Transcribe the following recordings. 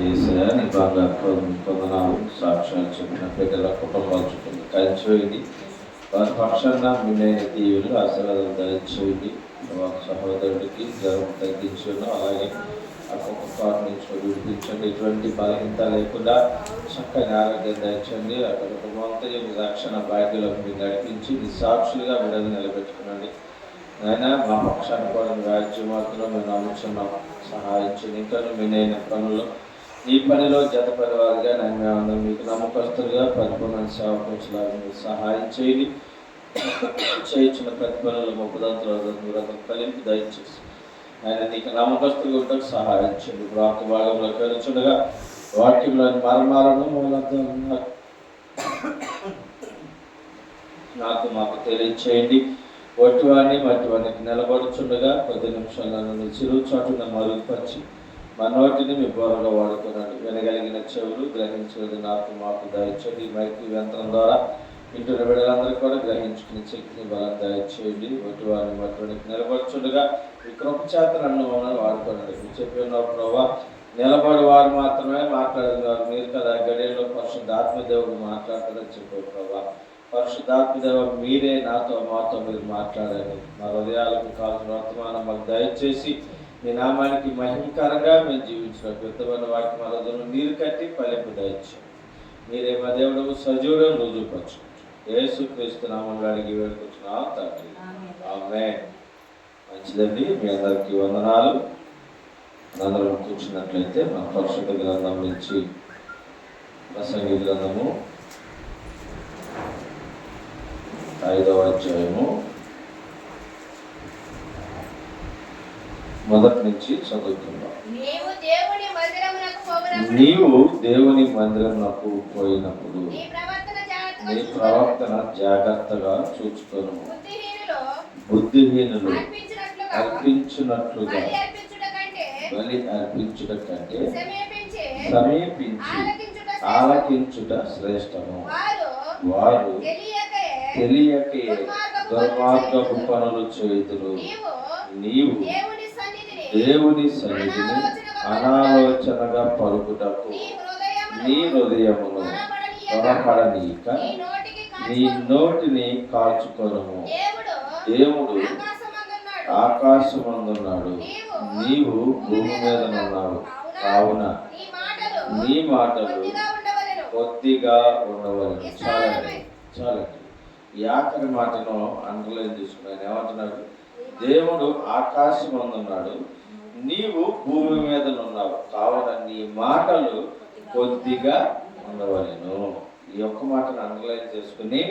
ఏసయ్యా నీ బంగారు కొందనాలు సాక్ష్యాలు చెప్పిన బిడ్డల కుటుంబాలు చుట్టూ కలిసివేయండి. వారి పక్షాన మిన్నైన దీవులు ఆశీర్వాదం దయచేయండి. సహోదరుడికి గర్వం తగ్గించను, అలాగే ఒక్కొక్క కారు నుంచి విడిపించండి. ఎటువంటి బలహీనత లేకుండా చక్కని ఆరోగ్యం దయచండి. ఆ కుటుంబంతో రక్షణ భాగ్యులకు మీరు నడిపించి నీ సాక్షులుగా విడుదల నిలబెట్టుకునండి. అయినా మా పక్షాన్ని కూడా రాజ్యమార్గంలో మేము నమ్ముచున్నాం, సహాయించండి. ఇంకా మీనైన పనులు ఈ పనిలో జత పరివారిగా నేను మీకు నమ్మకస్తులుగా పరిపూర్ణ సేవకులాగా మీరు సహాయం చేయండి. చేయించిన ప్రతి పనులు ముప్పుదంతులు కలిపి దయచేసి ఆయన నీకు నమ్మకస్తులుగా ఉంటాకు సహాయం చేయండి. ప్రాంత భాగంలో కలుచుండగా వాక్యంలోని మరమాలను మూలంగా నాకు మాకు తెలియచేయండి. ఒట్టివాడిని మట్టివాడికి నిలబడుచుండగా కొద్ది నిమిషాలను చిరు చాటున మరుగుపరిచి మా నోటిని మీ బోరగా వాడుకున్నాడు. వినగలిగిన చెవులు గ్రహించేది నాకు మాకు దయచేయండి. మైకి యంత్రం ద్వారా ఇంటున్న బిడ్డలందరూ కూడా గ్రహించుకునే శక్తిని బలం దయచేయండి. ఒట్టివాడిని మట్టివాడికి నిలబడుచుండగా ఈ కృప చేత నన్ను మమ్మల్ని వాడుకున్నాడు. మీరు చెప్పిన ప్రభావ నిలబడి వారు మాత్రమే మాట్లాడేవారు మీరు కదా. గడియలో పరిశుద్ధాత్మదేవుడు మాట్లాడతారని చెప్పారు ప్రభావ. పరిశుద్ధాత్మదేవ మీరే నాతో మాతో మీరు మాట్లాడాలి. మా హృదయాలకు కావాల్సిన వర్తమానం మాకు దయచేసి మీ నామానికి మహిమకరంగా మేము జీవించిన పెద్దమైన వాటి మరొదను నీరు కట్టి ఫలింపు దయచేయండి. మీరే మా దేవుడు సజీవుడు రుజువుపరచు. యేసుక్రీస్తు నామంలో అడిగి వేడుకుంటున్నాం తండ్రి, ఆమేన్. మంచిదండి, మీ అందరికీ వందనాలు. అందరం కూర్చున్నట్లయితే మన పరిశుద్ధ గ్రంథం నుంచి ప్రసంగి గ్రంథము 5వ అధ్యాయము మొదటి నుంచి చదువుతున్నాం. నీవు దేవుని మందిరమునకు పోయినప్పుడు నీ ప్రవర్తన జాగ్రత్తగా చూచుకొను. బుద్ధిహీనులు అర్పించినట్లుగా బలి అర్పించుట కంటే సమీపించి ఆలకించుట శ్రేష్టము. వారు తెలియకే దుర్మార్గపు పనులు చేయుదురు. నీవు దేవుని సన్నిధిని అనాలోచనగా పలుకుటకు నీ హృదయమును త్వరపడనీక నీ నోటిని కాల్చుకొనుము. దేవుడు ఆకాశమందున్నాడు, నీవు భూమి మీద ఉన్నావు. కావున నీ మాటలు కొద్దిగా ఉండవలను. చాలండి, చాలండి. ఈ ఆఖరి మాటను అండర్లైన్ తీసుకున్నాను. ఏమంటున్నాడు? దేవుడు ఆకాశమందున్నాడు, నీవు భూమి మీద ఉన్నావు. కావున నీ మాటలు కొద్దిగా ఉండవలను. ఈ ఒక్క మాటను అండర్లైన్ చేసుకుని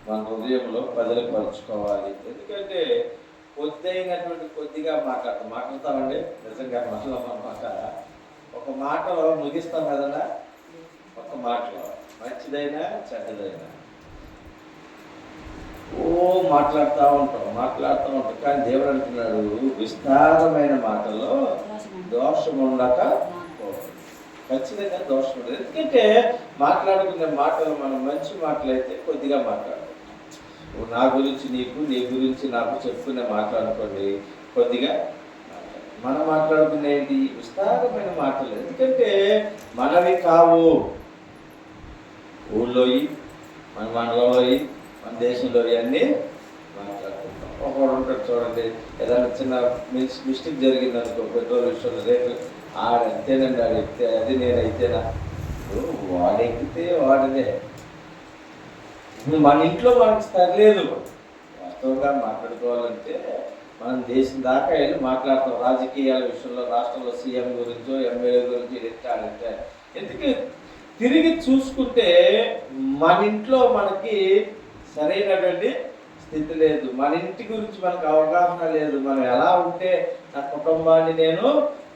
మన హృదయంలో బదిలీపరుచుకోవాలి. ఎందుకంటే కొద్దిగా మాట్లాడతామండి. నిజంగా మాట ఒక మాటలో ముగిస్తాం కదన్నా. ఒక మాటలో మంచిదైనా చెడ్డదైనా మాట్లాడుతూ ఉంటాం. కానీ దేవుడు అంటున్నాడు, విస్తారమైన మాటల్లో దోషం ఉండక ఖచ్చితంగా దోషం ఉండదు. ఎందుకంటే మాట్లాడుకునే మాటలు మనం మంచి మాటలైతే కొద్దిగా మాట్లాడాలి. నా గురించి నీకు, నీ గురించి నాకు చెప్పుకునే మాట్లాడుకోండి కొద్దిగా. మనం మాట్లాడుకునేది విస్తారమైన మాటలు. ఎందుకంటే మనవి కావు. ఊళ్ళోయి, మన మండలంలోయి, మన దేశంలో అన్నీ మాట్లాడుకుంటాం. ఒకడు ఉంటాడు చూడండి, ఏదైనా చిన్న మిస్టేక్ జరిగింది అనుకో, పెట్రోల్ విషయంలో రేపు ఆడంతేనండి, ఆడెక్కితే అది నేనైతేనా. వాడెక్కితే వాడిదే. మన ఇంట్లో మనకు సరిలేదు. వాస్తవంగా మాట్లాడుకోవాలంటే మనం దేశం దాకా వెళ్ళి మాట్లాడతాం. రాజకీయాల విషయంలో రాష్ట్రంలో సీఎం గురించో ఎమ్మెల్యే గురించి ఎట్టాడంటే. ఎందుకు తిరిగి చూసుకుంటే మన ఇంట్లో మనకి సరైనటువంటి స్థితి లేదు. మన ఇంటి గురించి మనకు అవగాహన లేదు. మనం ఎలా ఉంటే నా కుటుంబాన్ని నేను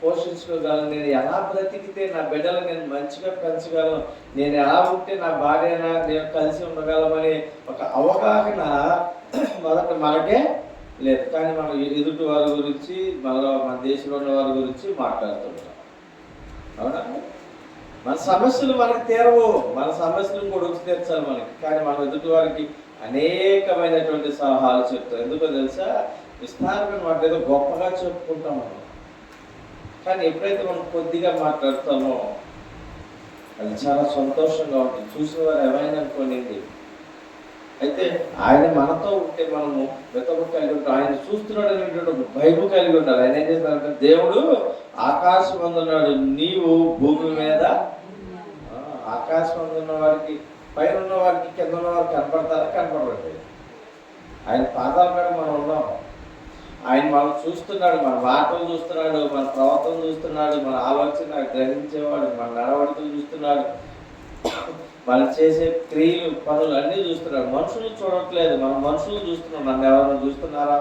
పోషించుకోగలను, నేను ఎలా బ్రతికితే నా బిడ్డలు నేను మంచిగా పెంచగలను, నేను ఎలా ఉంటే నా భార్య నేను కలిసి ఉండగలమని ఒక అవగాహన మొదట మనకే లేదు. కానీ మనం ఎదుటి వారి గురించి, మన దేశంలో ఉన్న వారి గురించి మాట్లాడుతుంటాం. అవునా? మన సమస్యలు మనకు తీరవు. మన సమస్యలను కూడా వచ్చి తీర్చాలి మనకి. కానీ మనం ఎదుటి వారికి అనేకమైనటువంటి సలహాలు చెప్తాం. ఎందుకో తెలుసా? విస్తారమైన మాట ఏదో గొప్పగా చెప్పుకుంటాం మనం. కానీ ఎప్పుడైతే మనం కొద్దిగా మాట్లాడతామో అది చాలా సంతోషంగా ఉంటుంది. చూసిన వారు ఏమైనా అనుకోండి. అయితే ఆయన మనతో ఉంటే మనము వెతకు కలిగి ఉంటాం. ఆయన చూస్తున్నాడు అనేటువంటి ఒక భయము కలిగి ఉండాలి. ఆయన ఏం చేస్తున్నాడంటే, దేవుడు ఆకాశం అందున్నాడు, నీవు భూమి మీద. ఆకాశం అందున్న వారికి, పైన ఉన్న వారికి, కింద ఉన్న వారికి కనపడతారా? కనపడలేదు. ఆయన పాదాల మీద మనం ఉన్నాం. ఆయన మనం చూస్తున్నాడు, మన మాటలు చూస్తున్నాడు, మన ప్రవర్తన చూస్తున్నాడు, మన ఆలోచన గ్రహించేవాడు, మన నడవడికలు చూస్తున్నాడు, మనం చేసే క్రియలు, పనులు అన్నీ చూస్తున్నాడు. మనుషులు చూడట్లేదు, మనం మనుషులు చూస్తున్నాం. నన్ను ఎవరైనా చూస్తున్నారా?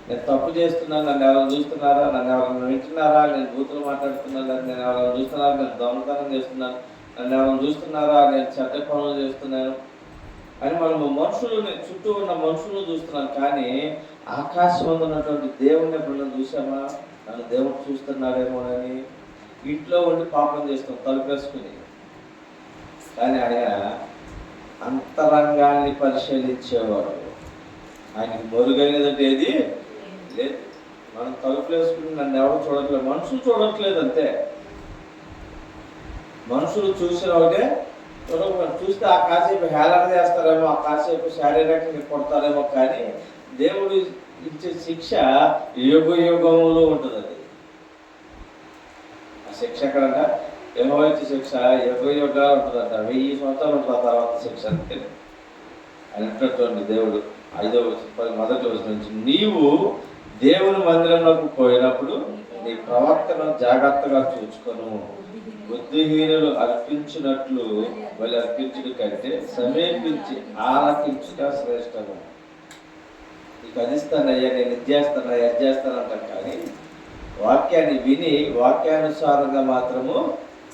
నేను తప్పు చేస్తున్నాను, నన్ను ఎవరైనా చూస్తున్నారా? నన్ను ఎవరైనా వింటున్నారా? నేను బూతులు మాట్లాడుతున్నాను, నేను ఎవరైనా చూస్తున్నారా? నేను దొంగతనం చేస్తున్నాను, నన్ను ఎవరైనా చూస్తున్నారా? నేను చెడ్డ పనులు చేస్తున్నాను అని మనము మనుషులని, చుట్టూ ఉన్న మనుషులను చూస్తున్నాం. కానీ ఆకాశం ఉన్నటువంటి దేవుణ్ణి ఎప్పుడైనా చూసామా? నన్ను దేవుడు చూస్తున్నాడేమోనని ఇంట్లో ఉండి పాపం చేస్తాం తలుపేసుకుని. కానీ ఆయన అంతరంగాన్ని పరిశీలించేవాడు. ఆయనకి మరుగైనదంటే ఏది లేదు. మనం తలుపులు వేసుకుని నన్ను ఎవరు చూడట్లేదు, మనుషులు చూడట్లేదు అంతే. మనుషులు చూసిన ఒకటే చూస్తే ఆ కాసేపు హేళన చేస్తారేమో, ఆ కాసేపు శారీరకంగా కొడతారేమో, కానీ దేవుడు ఇచ్చే శిక్ష యుగ యుగములో ఉంటుంది. అది ఆ శిక్ష ఎక్కడంట? యెహోవా ఇచ్చే శిక్ష యుగ యుగాలు ఉంటుందంట. 1000 సంవత్సరాలు ఉంటుంది ఆ తర్వాత శిక్ష అంతే అనేటటువంటి దేవుడు. 5వ నుంచి, నీవు దేవుని మందిరంలోకి పోయినప్పుడు నీ ప్రవర్తన జాగ్రత్తగా చూసుకొను. బుద్ధిహీనులు అర్పించినట్లు వాళ్ళు అర్పించుట కంటే సమీపించి ఆలకించుట శ్రేష్టము. నీకు అది ఇస్తానయ్యా, నేను ఇది చేస్తానయ్యా, అది చేస్తానంటాం. కానీ వాక్యాన్ని విని వాక్యానుసారంగా మాత్రము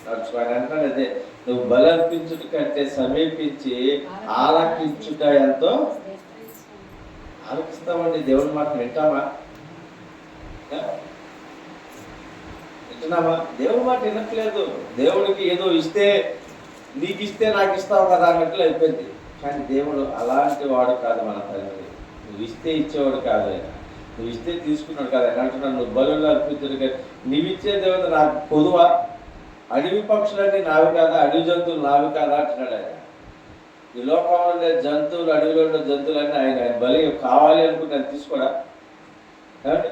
నడుచుకోవాలి అంటాడు. అదే, నువ్వు బలి అర్పించుట కంటే సమీపించి ఆలకించుట ఎంతో. ఆలకిస్తామండి, దేవుని మాట వింటామా? వింటున్నామా? దేవుని మాట వినట్లేదు. దేవుడికి ఏదో ఇస్తే, నీకు ఇస్తే నాకు ఇస్తావు కదా అన్నట్లు అయిపోయింది. కానీ దేవుడు అలాంటి వాడు కాదు. మన తండ్రి నువ్వు ఇస్తే ఇచ్చేవాడు కాదు. ఆయన నువ్వు ఇస్తే తీసుకున్నాడు కాదు. ఆయన అంటున్నాడు, నువ్వు బలులు అర్పించడు కానీ నీవిచ్చే దేవుడు నాకు పొదువా? అడవి పక్షులన్నీ నావి కాదా? అడవి జంతువులు నావి కాదా అంటున్నాడు ఆయన. ఈ లోకంలో ఉండే జంతువులు, అడవిలో ఉండే జంతువులన్నీ ఆయన బలి కావాలి అనుకుంటే ఆయన తీసుకోడా? కానీ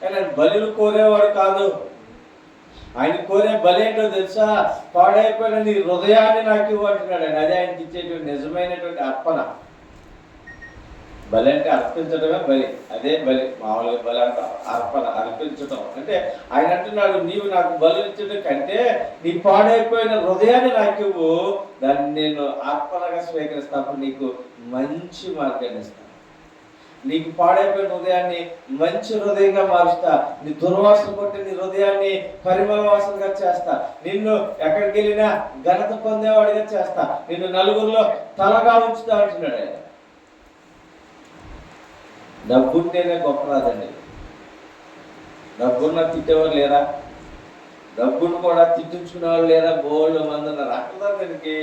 ఆయన బలులు కోరేవాడు కాదు. ఆయన కోరే బలి ఏంటో తెలుసా? పాడైపోయిన నీ హృదయాన్ని నాకు ఇవ్వంటున్నాడు ఆయన. అదే ఆయనకి ఇచ్చేటువంటి నిజమైనటువంటి అర్పణ. బలి అంటే అర్పించడమే బలి. అదే బలి. మామూలుగా బలి అంటే అర్పణ, అర్పించడం. అంటే ఆయన అంటున్నాడు, నీవు నాకు బలి ఇచ్చడం కంటే నీ పాడైపోయిన హృదయాన్ని నాకు ఇవ్వు, దాన్ని నేను అర్పణగా స్వీకరిస్తా. అప్పుడు నీకు మంచి మార్గాన్ని ఇస్తాను. నీకు పాడైపోయిన హృదయాన్ని మంచి హృదయంగా మారుస్తా. నీ దుర్వాసన కొట్టి నీ హృదయాన్ని పరిమళ వాసనగా చేస్తా. నిన్ను ఎక్కడికి వెళ్ళినా ఘనత పొందేవాడిగా చేస్తా. నిన్ను నలుగురిలో తలగా ఉంచుతా అంటున్నాడు ఆయన. డబ్బుంటేనే గొప్ప రాదండి. డబ్బున్న తిట్టేవారు లేరా? డబ్బును కూడా తిట్టించుకునే వాళ్ళు లేరా? బోళ్ళు మంది ఉన్నారు. అక్కడ దానికి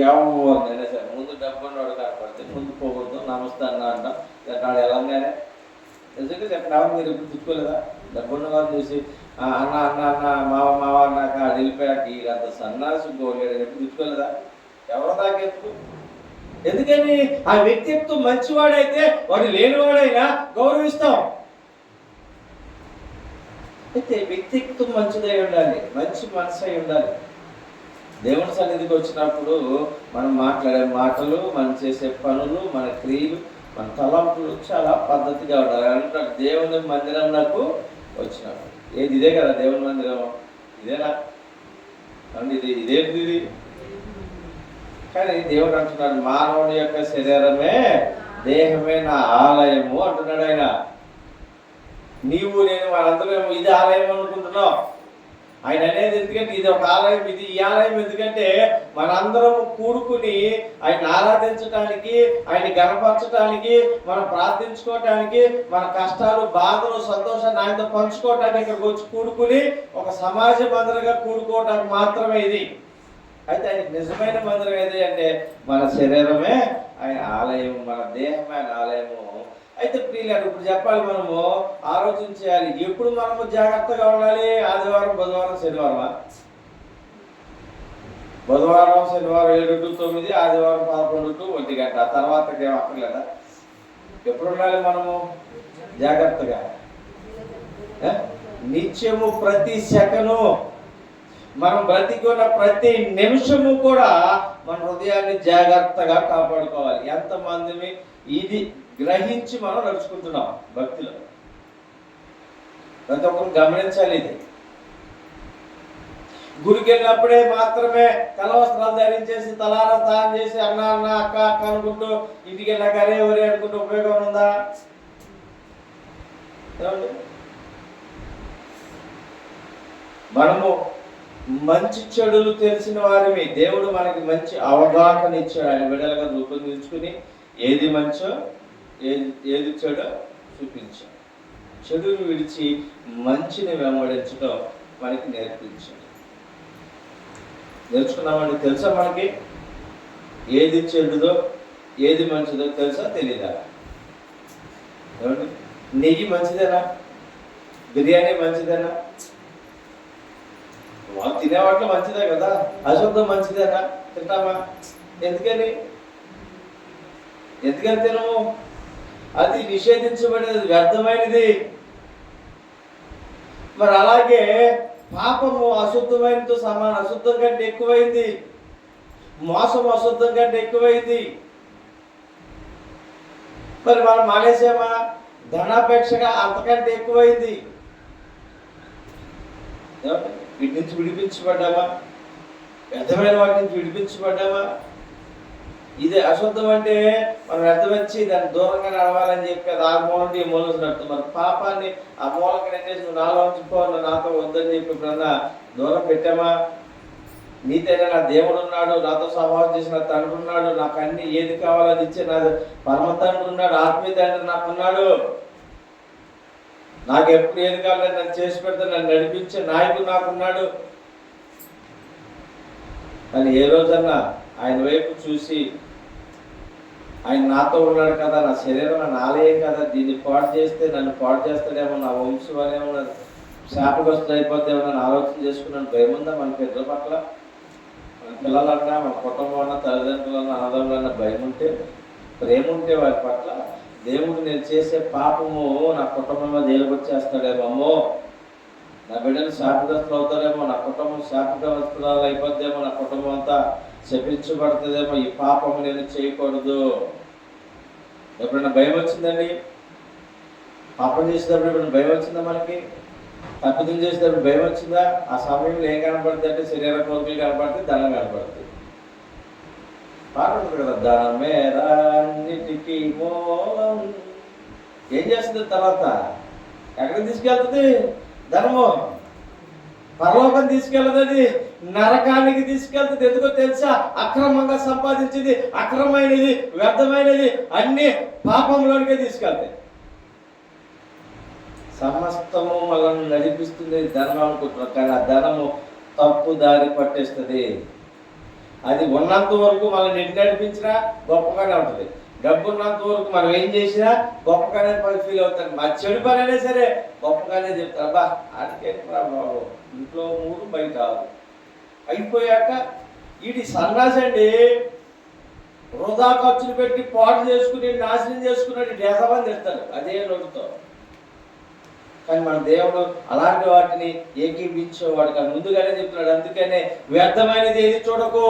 ఎవరినైనా సరే ముందు డబ్బున్నవాడు కనపడితే ముందు పోకూడదు, నమస్తే అన్న అంటాం. నాడు ఎలాగానే నిజంగా చెప్పండి, ఎవరు మీరు ఎప్పుడు తిట్టుకోలేదా? డబ్బున్న వాళ్ళు చూసి అన్న అన్న అన్న మావ మావ అన్నాక అది వెళ్ళిపోయాక అంత సన్నాసి గోలేడు ఎప్పుడు తిట్టుకోలేదా? ఎవరో దాకా ఎత్తు. ఎందుకని? ఆ వ్యక్తిత్వం మంచివాడైతే వాడు లేనివాడైనా గౌరవిస్తాం. అయితే వ్యక్తిత్వం మంచిదై ఉండాలి, మంచి మనసు అయి ఉండాలి. దేవుని సన్నిధికి వచ్చినప్పుడు మనం మాట్లాడే మాటలు, మనం చేసే పనులు, మన క్రియలు, మన తలంపులు చాలా పద్ధతిగా ఉండాలి. అంటాడు దేవుని మందిరం నాకు వచ్చినప్పుడు. ఏది ఇదే కదా దేవుని మందిరం? ఇదేనా? ఇదేంటి ఇది? కానీ దేవుడు అంటున్నాడు, మానవుని యొక్క శరీరమే దేహమే నా ఆలయము అంటున్నాడు ఆయన. నీవు నేను మనందరం ఇది ఆలయం అనుకుంటున్నావు. ఆయన అనేది ఎందుకంటే ఇది ఒక ఆలయం, ఇది ఈ ఆలయం ఎందుకంటే మనందరం కూడుకుని ఆయన ఆరాధించడానికి, ఆయన గణపరచడానికి, మనం ప్రార్థించుకోవటానికి, మన కష్టాలు, బాధలు, సంతోషాన్ని ఆయనతో పంచుకోవటానికి ఇక్కడికి వచ్చి కూడుకుని ఒక సమాజ మందిరంగా కూడుకోవటానికి మాత్రమే ఇది. అయితే ఆయనకి నిజమైన మందిరం ఏది అంటే మన శరీరమే ఆయన ఆలయము, మన దేహమే ఆయన ఆలయము. అయితే ప్రియులారు, ఇప్పుడు చెప్పాలి, మనము ఆలోచన చేయాలి. ఎప్పుడు మనము జాగ్రత్తగా ఉండాలి? ఆదివారం, బుధవారం, శనివారమా? బుధవారం శనివారం 7 to 9, ఆదివారం 11 to 1 గంట. ఆ తర్వాతకి ఏం అక్కర్లేదా? ఎప్పుడు ఉండాలి మనము జాగ్రత్తగా? నిత్యము ప్రతి సెకను మనం బ్రతికున్న ప్రతి నిమిషము కూడా మన హృదయాన్ని జాగ్రత్తగా కాపాడుకోవాలి. ఎంతమందిని ఇది గ్రహించి మనం నడుచుకుంటున్నాం భక్తిలో? ప్రతి ఒక్కరు గమనించాలి. ఇది గుడికి వెళ్ళినప్పుడే మాత్రమే తెల్ల వస్త్రాలు ధరించేసి తలారా స్నానం చేసి అన్న అన్న అక్క అక్క అనుకుంటూ ఇంటికి వెళ్ళాక అరే ఒరే అనుకుంటూ ఉపయోగం ఉందా? మనము మంచి చెడులు తెలిసిన వారిని దేవుడు మనకి మంచి అవగాహన ఇచ్చాడు. ఆయన బిడ్డలుగా రూపొందించుకుని ఏది మంచో ఏది చెడో చూపించాడు. చెడుని విడిచి మంచిని వెంబడించడం మనకి నేర్పించాడు. నేర్చుకున్నామండి. తెలుసా మనకి ఏది చెడుదో ఏది మంచిదో తెలుసా తెలీదా? ఏమండి, నెయ్యి మంచిదేనా? బిర్యానీ మంచిదేనా? వాళ్ళు తినేవాటిలో మంచిదే కదా. అశుద్ధం మంచిదేనా? తింటామా? ఎందుకని తినము? అది నిషేధించబడేది, వ్యర్థమైనది. మరి అలాగే పాపము అశుద్ధమైనతో సమానం. అశుద్ధం కంటే ఎక్కువైంది. మోసం అశుద్ధం కంటే ఎక్కువైంది. మరి మనం మానేసామా? ధనాపేక్షగా అంతకంటే ఎక్కువైంది. వీటి నుంచి విడిపించబడ్డామా? వ్యర్థమైన వాటి నుంచి విడిపించబడ్డామా? ఇదే అశుద్ధం అంటే మనం వ్యర్థమచ్చి దాన్ని దూరంగా నడవాలని చెప్పి అది ఆ మూలండి ఈ మూలం నడుతుంది. మరి పాపాన్ని ఆ మూలంగా నెట్టేసి నాలో ఉంచిపోవాలి, నాతో వద్దని చెప్పి ఎప్పుడన్నా దూరం పెట్టామా? నీతైనా నా దేవుడు ఉన్నాడు, నాతో సహవాసం చేసిన తండ్రి ఉన్నాడు, నాకు అన్ని ఏది కావాలో అది ఇచ్చే నా పరమ తండ్రి ఉన్నాడు, ఆత్మీయ తండ్రి నాకున్నాడు, నాకు ఎప్పుడు ఏది కావాలో నన్ను చేసి పెడితే నన్ను నడిపించే నాయకుడు నాకున్నాడు అని ఏ రోజన్నా ఆయన వైపు చూసి ఆయన నాతో ఉన్నాడు కదా, నా శరీరం నా ఆలయం కదా, దీన్ని పాడు చేస్తే నన్ను పాడు చేస్తాడేమో, నా వంశం అనేమో శాపగ్రస్తులు అయిపోతేమో నన్ను ఆలోచన చేసుకున్నాను. భయం ఉందా మన పిల్లల పట్ల? మన పిల్లలన్నా, మన కుటుంబం అన్నా, తల్లిదండ్రులన్నా, అన్నదమ్ములన్నా భయం ఉంటే, ప్రేమ ఉంటే వారి పట్ల దేవుడు నేను చేసే పాపము నా కుటుంబంలో దేవుకొచ్చేస్తాడేమో, నా బిడ్డలు శాపగ్రస్తులు అవుతారేమో, నా కుటుంబం శాపగ్రస్తురాలు అయిపోద్దేమో, నా కుటుంబం అంతా శపించబడుతుందేమో, ఈ పాపము నేను చేయకూడదు. ఎప్పుడైనా భయం వచ్చిందండి? పాపం చేసేటప్పుడు ఎప్పుడైనా భయం వచ్చిందా? మనకి తప్పిదం చేసేటప్పుడు భయం వచ్చిందా? ఆ సమయంలో ఏం కనపడుతుంది అంటే శరీర కోరికలు కనపడుతుంది, ధనం కనపడుతుంది. పాట ఉంటుంది కదా, ధనమేరాన్నిటికీ మూలం. ఏం చేస్తుంది తర్వాత? ఎక్కడికి తీసుకెళ్తుంది? ధనము పరలోకం తీసుకెళ్ళదు, అది నరకానికి తీసుకెళ్తుంది. ఎందుకో తెలుసా? అక్రమంగా సంపాదించింది, అక్రమైనది, వ్యర్థమైనది అన్ని పాపంలోనికే తీసుకెళ్తాయి. సమస్తము మనల్ని నడిపిస్తుంది ధనం అనుకుంటున్నాం, కానీ ఆ ధనము తప్పు దారి పట్టేస్తుంది. అది ఉన్నంత వరకు మనల్ని ఎటు నడిపించినా గొప్పగానే ఉంటుంది. డబ్బు ఉన్నంత వరకు మనం ఏం చేసినా గొప్పగానే ఫీల్ అవుతారు. మా చెడు పని అయినా సరే గొప్పగానే చెప్తారు. బా అటుకేంటి బాబు, ఇంట్లో 3 బయట 6 అయిపోయాక వీడి సన్నాసి అండి, వృధా ఖర్చులు పెట్టి పాడు చేసుకుని నాశనం చేసుకున్నట్టు దేశమని తెస్తారు అదే నోటితో. కానీ మన దేవుడు అలాంటి వాటిని ఏకీపించేవాడు కాదు, ముందుగానే చెప్తున్నాడు. అందుకనే వ్యర్థమైనది ఏది చూడకు,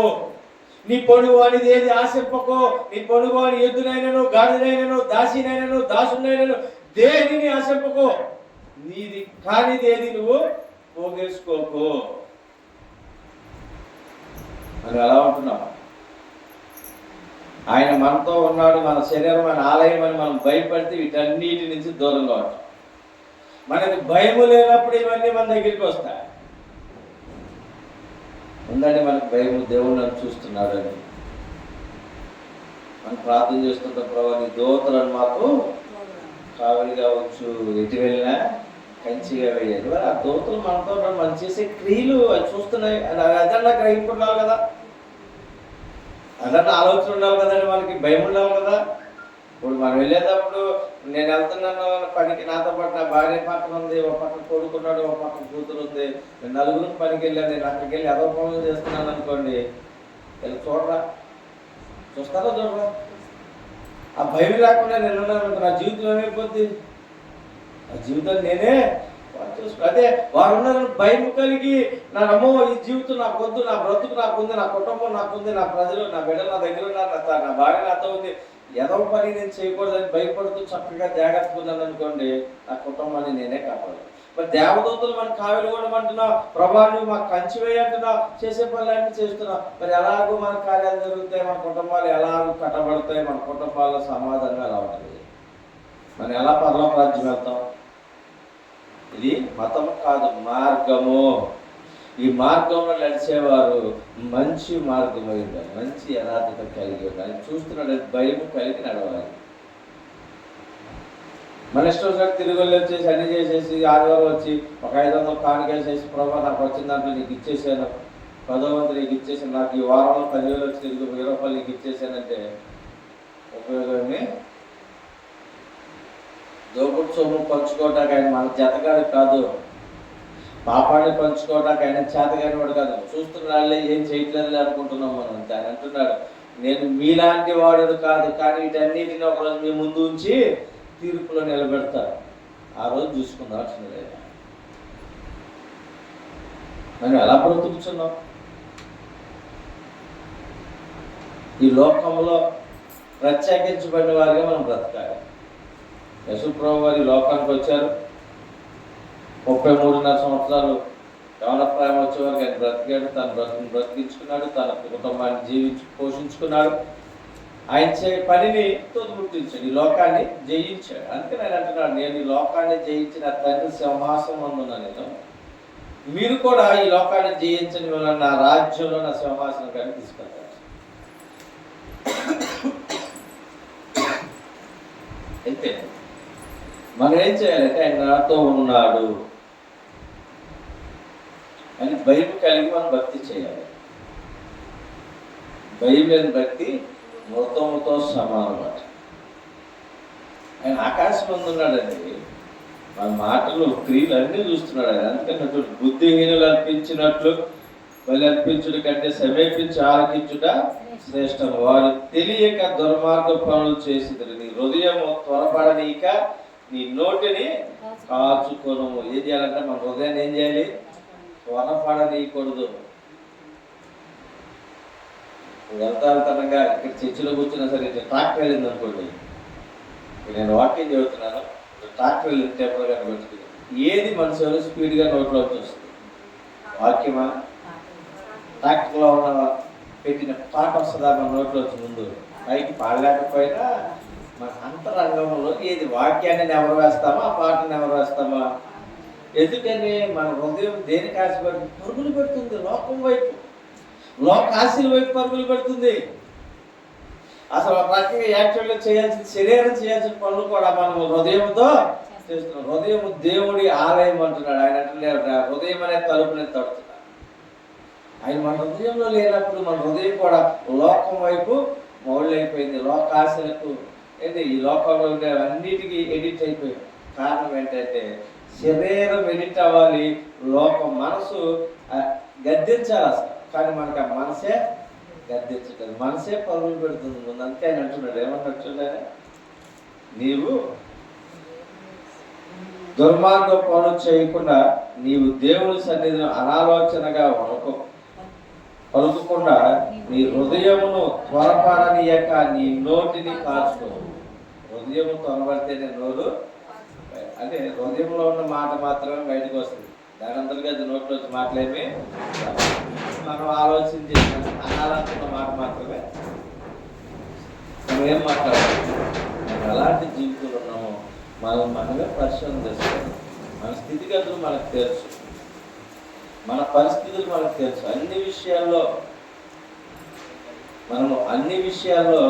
నీ పొడుగు అనేది ఏది ఆశింపకు, నీ పొడుగు అని ఎద్దునైనను, గాడిదైనను, దాసినైనను, దాసునైనను దేనిని ఆశింపకు, నీది కానిది ఏది నువ్వు పోగేసుకోకు అని ఎలా ఉంటున్నావు? ఆయన మనతో ఉన్నాడు, మన శరీరం మన ఆలయం అని మనం భయపడితే వీటన్నిటి నుంచి దూరంగా ఉంటాం. మనకి భయము లేనప్పుడు ఇవన్నీ మన దగ్గరికి వస్తాయి. ఉందండి మనకు భయము, దేవుడు నన్ను చూస్తున్నాడు అని మనం ప్రార్థన చేస్తుంటాం. ప్రభు నీ దూతలను మాకు కావలిగా ఉంచు, ఎటు వెళ్ళినా కంచిగా వేయాలి. మరి ఆ దూతలు మనతో మనం చేసే క్రియలు అది చూస్తున్నాయి. అదన్నా గ్రహింపు ఉండాలి కదా, అదన్నా ఆలోచన ఉండాలి కదండి, మనకి భయం ఉండాలి కదా. ఇప్పుడు మనం వెళ్ళేటప్పుడు నేను వెళ్తున్నాను పనికి, నాతో పాటు నా భార్య పక్కన ఉంది, ఒక పక్కన కొడుకున్నాడు, ఒక పక్కన కూతురు ఉంది, నేను నలుగురు పనికి వెళ్ళాను, నేను అక్కడికి వెళ్ళి ఏదో పనులు చేస్తున్నాను అనుకోండి, వెళ్ళి చూడరా, చూస్తారా చూడరా? ఆ భయం లేకుండా నేను ఉన్నాను, నా జీవితం ఏమైపోద్ది? ఆ జీవితం నేనే చూసుకో. అదే వారు ఉన్నారని భయం కలిగి, నా అమ్మో ఈ జీవితం నాకు వద్దు, నా బ్రతుకు నాకుంది, నా కుటుంబం నాకుంది, నా ప్రజలు, నా బిడ్డలు నా దగ్గర ఉన్నారు, నా భార్య నాతో ఉంది, ఏదో పని నేను చేయకూడదని భయపడుతూ చక్కగా జాగ్రత్తగా ఉన్నాను అనుకోండి, నా కుటుంబాన్ని నేనే కాపాడు. మరి దేవదూతలు మన కావిలు కూడా అంటున్నావు, ప్రభా నువ్వు మాకు కంచి వేయి అంటున్నావు, చేసే పనులన్నీ చేస్తున్నావు. మరి ఎలాగో మన కార్యాలు జరుగుతాయి, మన కుటుంబాలు ఎలాగో కట్టబడతాయి, మన కుటుంబాల్లో సమాధానం ఎలా ఉంటుంది? మనం ఎలా పరలోక రాజ్యం వెళ్తాం? ఇది మతము కాదు, మార్గము. ఈ మార్గంలో నడిచేవారు మంచి మార్గం ఉండాలి, మంచి యథార్థత కలిగి ఉండాలి, చూస్తున్నాడు భయం కలిగి నడవాలి. మన ఇష్టం వచ్చినట్టు తిరుగుళ్ళు వచ్చేసి అన్ని చేసేసి ఆదివారం వచ్చి ఒక 500 కానుకేసేసి, ప్రభావ నాకు వచ్చిన దాంట్లో నీకు ఇచ్చేసాను, 10వ వంతు నీకు ఇచ్చేసాను, నాకు ఈ వారంలో 10,000 వచ్చి తిరిగి 1000 రూపాయలు నీకు ఇచ్చేసానంటే ఉపయోగమే. దోపుడు సొమ్ము పంచుకోవటానికి ఆయన మన జతగాడు కాదు, పాపాన్ని పంచుకోవటానికి ఆయన చేతగాని వాడు కాదు. చూస్తున్నాళ్ళే ఏం చేయట్లేదు అనుకుంటున్నాం మనం అంతే. ఆయన అంటున్నాడు, నేను మీలాంటి వాడు కాదు, కానీ వీటన్నిటిని ఒకరోజు మీ ముందు ఉంచి తీర్పులో నిలబెడతారు, ఆ రోజు చూసుకుందాం అంటున్నాడు ఆయన. మనం ఎలా బ్రతుకుతున్నాం? ఈ లోకంలో ప్రత్యేకించబడిన వారిగా మనం బ్రతకాలి. యేసుప్రభువు వారి లోకానికి వచ్చారు, 33.5 సంవత్సరాలు యవనప్రాయం వచ్చేవారికి ఆయన బ్రతికాడు, తన బ్రతుకుని బ్రతికించుకున్నాడు, తన కుటుంబాన్ని పోషించుకున్నాడు. ఆయన పనిని తోడుముట్టించాడు, ఈ లోకాన్ని జయించాడు. అందుకని ఆయన అంటున్నాడు, నేను ఈ లోకాన్ని జయించిన తండ్రి సింహాసనం అందున్నా, నేను మీరు కూడా ఈ లోకాన్ని జయించని వల్ల నా రాజ్యంలో నా సింహాసనం కానీ తీసుకెళ్తాను. అయితే మనం ఏం చేయాలంటే, ఆయన నాతో ఉన్నాడు అని భయం కలిగి మనం భక్తి చేయాలి. భయం లేని భక్తి మృతముతో సమానమాట. ఆయన ఆకాశం ముందు ఉన్నాడండి, మన మాటలు క్రియలు అన్నీ చూస్తున్నాడు ఆయన. అందుకని బుద్ధిహీనులు అర్పించినట్లు బలి అర్పించుట కంటే సమీపించి ఆలకించుట శ్రేష్టం. వారు తెలియక దుర్మార్గ పనులు చేసిద్దరు. నీ హృదయము త్వరపడనీక నీ నోటిని కాచుకొను. ఏం చేయాలంటే మన హృదయాన్ని ఏం చేయాలి? త్వరపడనీయకూడదు. వెళ్తానగా ఇక్కడ చర్చిలో కూర్చున్నా సరే, ఇట్లా ట్రాక్టర్ వెళ్ళింది అనుకోండి, నేను వాక్యం చెబుతున్నాను, ట్రాక్టర్ వెళ్ళిన టెంపర్ గానే పెట్టుకుని ఏది మనసు స్పీడ్గా నోట్లో వచ్చేస్తుంది? వాక్యమా? ట్రాక్టర్లో ఉన్న పెట్టిన పాట వస్తుందా మన నోట్లో వచ్చి? ముందు పైకి పాడలేకపోయినా మన అంతరంగంలో ఏది వాక్యాన్ని ఎవరు వేస్తామా, ఆ పాటను ఎవరు వేస్తామా? ఎందుకని మన హృదయం దేనికి ఆశపడి పరుగులు పెడుతుంది? లోకం వైపు, లోకాశీల వైపు పరుగులు పెడుతుంది. అసలు ఒక రకంగా యాక్చువల్గా చేయాల్సిన, శరీరం చేయాల్సిన పనులు కూడా మనం హృదయంతో చేస్తున్నాం. హృదయం దేవుడి ఆలయం అంటున్నాడు ఆయన. అంటున్నాడు హృదయం అనే తలుపుని తడుతున్నాడు ఆయన. మన హృదయంలో లేనప్పుడు మన హృదయం కూడా లోకం వైపు మౌళ్ళైపోయింది, లోకాశలకు. ఏంటి ఈ లోకంలో ఉండే అన్నిటికీ ఎడిట్ అయిపోయింది. కారణం ఏంటంటే శరీరం ఎడిట్ అవ్వాలి, లోకం మనసు గద్దించాలి అసలు. కానీ మనకి ఆ మనసే గద్దించట్లేదు, మనసే పరుగులు పెడుతుంది ముందు. అంతే ఆయన అంటున్నాడు, ఏమన్నట్టుండే, నీవు దుర్మార్గ పనులు చేయకుండా నీవు దేవుని సన్నిధిని అనాలోచనగా పలుకకుండా నీ హృదయమును త్వరపడనీయక నీ నోటిని కాచుకో. హృదయము త్వరపడితేనే నోరు, అంటే హృదయంలో ఉన్న మాట మాత్రమే బయటకు వస్తుంది. దాని అంతగా అది నోట్లో వచ్చి మాటలేమి మనం ఆలోచించి అనాలనుకున్న మాట మాత్రమే. మనం ఏం మాట్లాడాలి, మనం ఎలాంటి జీవితంలో ఉన్నామో మనమే పరిశీలన చేసుకోవాలి. మన స్థితిగతులు మనకు తెలుసు, మన పరిస్థితులు మనకు తెలుసు. అన్ని విషయాల్లో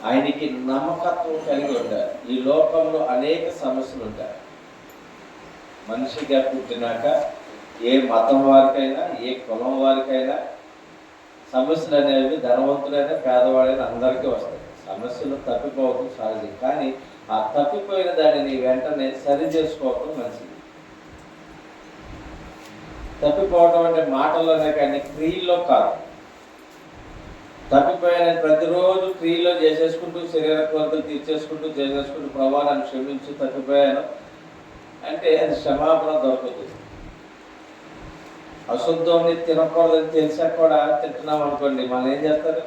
ఆయనకి నమ్మకత్వం కలిగి ఉండాలి. ఈ లోకంలో అనేక సమస్యలు ఉంటాయి. మనిషిగా పుట్టినాక ఏ మతం వారికైనా, ఏ కులం వారికైనా సమస్యలు అనేవి ధనవంతులైనా పేదవాడైనా అందరికీ వస్తాయి. సమస్యలు తప్పిపోవడం సహజం, కానీ ఆ తప్పిపోయిన దానిని వెంటనే సరి చేసుకోవటం మంచిది. తప్పిపోవటం అంటే మాటల్లోనే కానీ క్రియల్లో కాదు. తప్పిపోయిన ప్రతిరోజు క్రియలో చేసేసుకుంటూ శరీర కోరికలు తీర్చేసుకుంటూ చేసేసుకుంటూ ప్రభా నన్ను క్షమించి తప్పిపోయాను అంటే అది క్షమాపణ దొరకదు. అశుద్ధంని తినకూడదని తెలిసాక కూడా తింటున్నాం అనుకోండి, మనం ఏం చేస్తారు?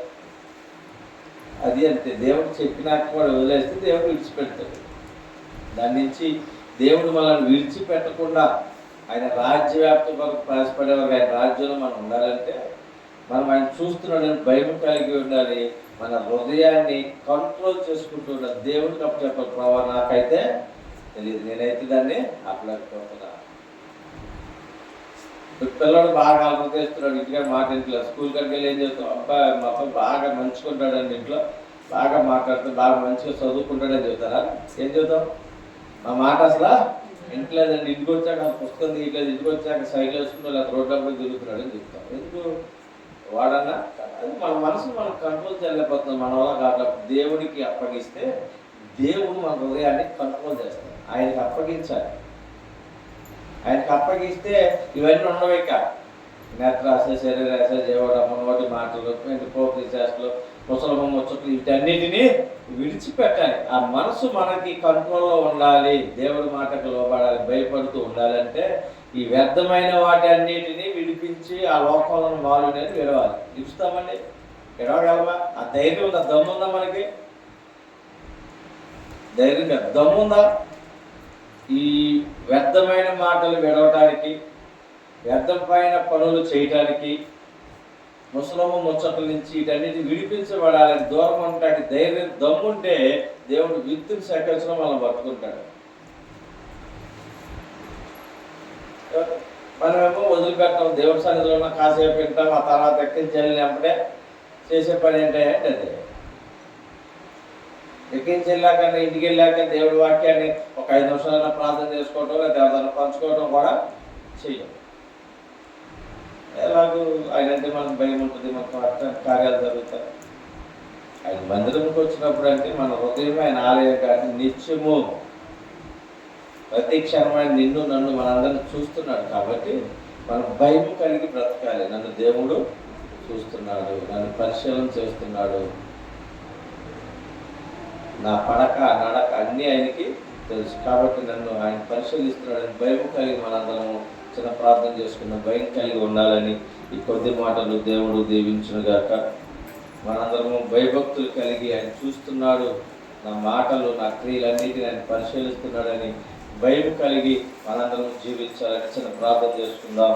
అది అంతే, దేవుడు చెప్పినాక కూడా వదిలేస్తే దేవుడు విడిచిపెడతాడు. దాని నుంచి దేవుడు మనల్ని విడిచిపెట్టకుండా ఆయన రాజ్యవ్యాప్తి కొరకు ప్రయాసపడేవారు. ఆయన రాజ్యంలో మనం ఉండాలంటే మనం ఆయన చూస్తున్నాడని భయం కలిగి ఉండాలి. మన హృదయాన్ని కంట్రోల్ చేసుకుంటూ ఉండాలి. దేవుడికి అప్పు చెప్పాలి, ప్రభావ నాకైతే తెలియదు, నేనైతే దాన్ని ఆపలేకపోతున్నా. పిల్లడు బాగా అలవాటు చేస్తున్నాడు, ఇంటికాడ మాట ఇంట్లో స్కూల్ కాడికి వెళ్ళి ఏం చేస్తాం, అబ్బాయి మా అబ్బాయి బాగా మంచుకుంటాడని ఇంట్లో బాగా మాట్లాడుతూ బాగా మంచిగా చదువుకుంటాడని చెప్తారా? ఏం చెబుతాం? మా మాట అసలు ఇంట్లేదండి, ఇంటికి వచ్చాక పుస్తకం తీయట్లేదు, ఇంటికి వచ్చాక సైకిల్ వేసుకుంటూ లేదా రోడ్లప్పుడు తిరుగుతున్నాడు అని చెప్తాం. ఎందుకు? వాడన్నా అది మన మనసును మనం కంట్రోల్ చేయలేకపోతున్నాం. మన వల్ల కాదు. దేవుడికి అప్పగిస్తే దేవుడు మన హృదయాన్ని కంట్రోల్ చేస్తాడు. ఆయనకి అప్పగించాలి. ఆయనకి అప్పగిస్తే ఇవన్నీ ఉండవు. ఇక నేత్రాశ, శరీరాశ, జీవడము, నోటి మాటలు, పోటీ చేష్టలు, ముసలమ్మ ముచ్చట్లు, వీటన్నిటినీ విడిచిపెట్టాలి. ఆ మనసు మనకి కంట్రోల్లో ఉండాలి. దేవుడి మాటకు లోబడాలి, భయపడుతూ ఉండాలంటే ఈ వ్యర్థమైన వాటి అన్నిటినీ విడిపించి ఆ లోకంలో మాలుని విడవాలి. విడుస్తామండి, విడవగలమా? ఆ ధైర్యం ఉందా? దమ్ముందా? మనకి ధైర్యంగా దమ్ముందా? ఈ వ్యర్థమైన మాటలు విడవటానికి, వ్యర్థమైన పనులు చేయటానికి, ముసలమ్మ ముచ్చట్ల నుంచి వీటన్నిటి విడిపించబడాలని దూరం ఉంటాడు. ధైర్యం దమ్ముంటే దేవుడు విత్తుని సేకరించడం మనం పట్టుకుంటాడు. మనమేమో వదిలిపెట్టాం, దేవుడి సన్నిధిలో ఉన్న కాసేపు వింటాం, ఆ తర్వాత ఎక్కించెళ్ళినప్పుడే చేసే పని ఏంటంటే అదే. ఎక్కించెళ్ళాక ఇంటికి వెళ్ళాక దేవుడి వాక్యాన్ని ఒక 5 నిమిషాలైనా ప్రార్థన చేసుకోవటం లేదా దేవతను పంచుకోవడం కూడా చెయ్యం. ఎలాగూ ఆయనంటే మనకు భయం ఉంటుంది, మనకు కార్యాలు జరుగుతాయి. ఆయన మందిరంకి వచ్చినప్పుడు అంటే మన హృదయం ఆయన ఆలయం కానీ నిత్యము ప్రతి క్షణమైన నిన్ను నన్ను మనందరినీ చూస్తున్నాడు. కాబట్టి మనం భయం కలిగి బ్రతకాలి. నన్ను దేవుడు చూస్తున్నాడు, నన్ను పరిశీలన చేస్తున్నాడు, నా పడక నడక అన్నీ ఆయనకి తెలుసు. కాబట్టి నన్ను ఆయన పరిశీలిస్తున్నాడు. భయం కలిగి మనందరము చిన్న ప్రార్థన చేసుకున్న భయం కలిగి ఉండాలని ఈ కొద్ది మాటలు దేవుడు దీవించునుగాక. మనందరము భయభక్తులు కలిగి ఆయన చూస్తున్నాడు, నా మాటలు నా క్రియలన్నిటిని ఆయన పరిశీలిస్తున్నాడని భయం కలిగి మనందరం జీవించాలని చిన్న ప్రార్థన చేసుకుందాం.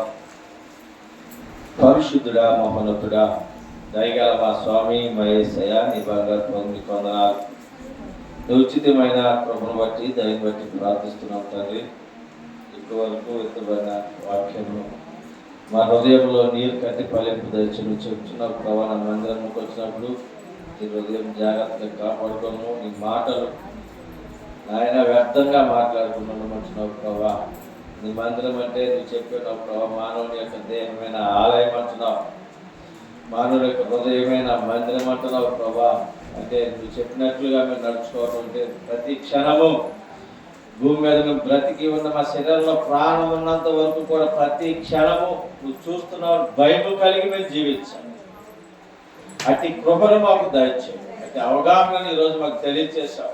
పరిశుద్ధుడా, మహోన్నతుడా, దయగల మా స్వామి, మా యేసయ్య, నీ బంగారు పొంది కొందనాలు. ఉచితమైన కృపను బట్టి దయని బట్టి ప్రార్థిస్తున్నాం తండ్రి. ఇప్పటి వరకు ఎత్తబడిన వాక్యము మా హృదయంలో నీరు కట్టి ఫలింపు దయచేసి చెప్తున్నావు ప్రభావ. నా మందిరంకి వచ్చినప్పుడు నీ హృదయం జాగ్రత్తగా కాపాడుకోను. నీ మాటలు నాయన వ్యర్థంగా మాట్లాడుకున్నాను అంటున్నావు ప్రభా. నీ మందిరం అంటే నువ్వు చెప్పినావు ప్రభా, మానవుని యొక్క దేహమైన ఆలయం అంటున్నావు, మానవుని యొక్క హృదయమైన మందిరం అంటున్నావు ప్రభా. అంటే నువ్వు చెప్పినట్లుగా మేము నడుచుకోవడం అంటే ప్రతి క్షణము భూమి మీద మేము బ్రతికి ఉన్న మా శరీరంలో ప్రాణం ఉన్నంత వరకు కూడా ప్రతి క్షణము నువ్వు చూస్తున్నావు. భయం కలిగి మేము జీవించాలి. అట్టి కృపను మాకు దయచేయి. అట్టి అవగాహన ఈరోజు మాకు తెలియజేశావు.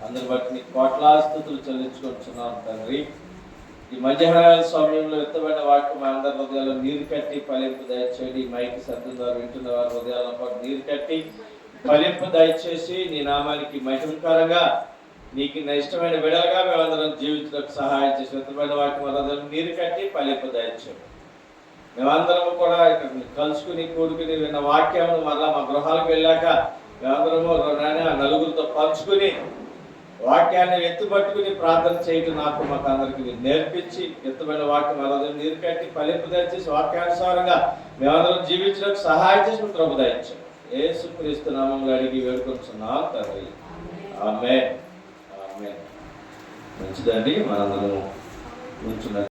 అందరి బట్టి నీకు కోట్లాది స్తుతులు చెల్లించుకుంటున్నాను తండ్రి. ఈ మధ్యాహ్న సమయంలో ఎత్తబడిన వాక్యం మా అందరి హృదయాల్లో నీరు కట్టి ఫలింపు దయచేయండి. ఈ మైకి శబ్దం ద్వారా వింటున్న వారి హృదయాల్లో పాటు నీరు కట్టి ఫలింపు దయచేసి నీ నామానికి మహిమకరంగా నీకు ఇష్టమైన విడలుగా మేమందరం జీవించడానికి సహాయం చేసి ఎత్తబడిన వాక్యం హృదయాల్లో నీరు కట్టి ఫలింపు దయచేయండి. మేమందరము కూడా ఇక్కడ కలుసుకుని కూడుకుని విన్న వాక్యం మళ్ళా మా గృహాలకు వెళ్ళాక మేమందరము నలుగురితో పంచుకుని వాక్యాన్ని ఎత్తుపట్టుకుని ప్రార్థన చేయటం నాకు మాకు అందరికి నేర్పించి ఎత్తుబడిన వాక్యం అలాగే నీరు కట్టి ఫలింపు దయచేసి వాక్యానుసారంగా మేమందరం జీవించడానికి సహాయం చేసి ప్రభు దయచేయండి. యేసుక్రీస్తు నామములో అడిగి వేడుకొంటున్నాం తండ్రి. ఆమేన్. ఆమేన్. మంచిదండి, మనందరం కూర్చున్న